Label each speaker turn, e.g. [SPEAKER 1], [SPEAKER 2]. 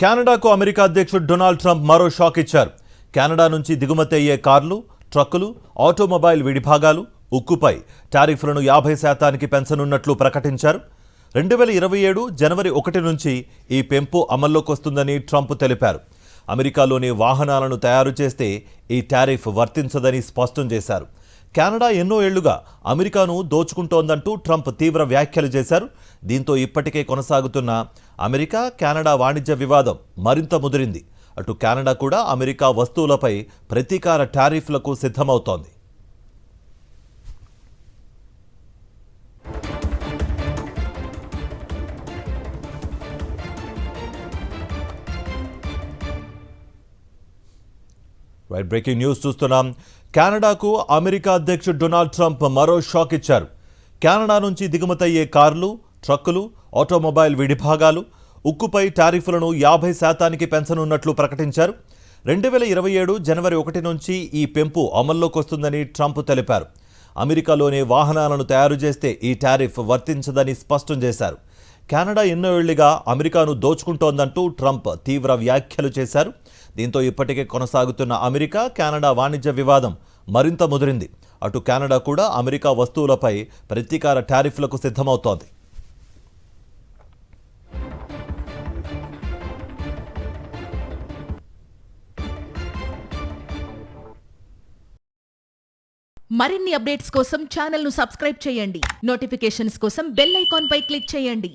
[SPEAKER 1] కెనడాకు America అధ్యక్షుడు Donald Trump మరో shock ఇచ్చారు. కెనడా నుంచి దిగుమతి అయ్యే కార్లు, ట్రక్కులు, ఆటోమొబైల్ విడిభాగాలు, ఉక్కుపై టారిఫ్లను 50% పెంచనున్నట్లు ప్రకటించారు. 2027 జనవరి 1 నుంచి ఈ పెంపు అమల్లోకి వస్తుందని ట్రంప్ తెలిపారు. అమెరికాలోని వాహనాలను తయారు చేస్తే ఈ టారిఫ్ వర్తించదని స్పష్టం చేశారు. కెనడా ఎన్నో ఏళ్లుగా అమెరికాను దోచుకుంటోందంటూ ట్రంప్ తీవ్ర వ్యాఖ్యలు చేశారు. దీంతో ఇప్పటికే కొనసాగుతున్న అమెరికా కెనడా వాణిజ్య వివాదం మరింత ముదిరింది. అటు కెనడా కూడా అమెరికా వస్తువులపై ప్రతీకార టారిఫ్లకు సిద్ధమవుతోంది. బ్రేకింగ్ న్యూస్ చూస్తున్నాం. కెనడాకు అమెరికా అధ్యక్షుడు డొనాల్డ్ ట్రంప్ మరో షాక్ ఇచ్చారు. కెనడా నుంచి దిగుమతయ్యే కార్లు, ట్రక్కులు, ఆటోమొబైల్ విడిభాగాలు, ఉక్కుపై టారిఫ్లను 50% పెంచనున్నట్లు ప్రకటించారు. 2027 జనవరి 1 నుంచి ఈ పెంపు అమల్లోకి వస్తుందని ట్రంప్ తెలిపారు. అమెరికాలోనే వాహనాలను తయారు చేస్తే ఈ టారిఫ్ వర్తించదని స్పష్టం చేశారు. కెనడా ఎన్నో ఏళ్లుగా అమెరికాను దోచుకుంటోందంటూ ట్రంప్ తీవ్ర వ్యాఖ్యలు చేశారు. దీంతో ఇప్పటికే కొనసాగుతున్న అమెరికా కెనడా వాణిజ్య వివాదం మరింత ముదిరింది. అటు కెనడా కూడా అమెరికా వస్తువులపై ప్రతీకార టారిఫ్లకు సిద్ధమవుతోంది.
[SPEAKER 2] మరిన్ని అప్డేట్స్ కోసం ఛానల్ను సబ్స్క్రైబ్ చేయండి. నోటిఫికేషన్స్ కోసం బెల్ ఐకాన్ పై క్లిక్ చేయండి.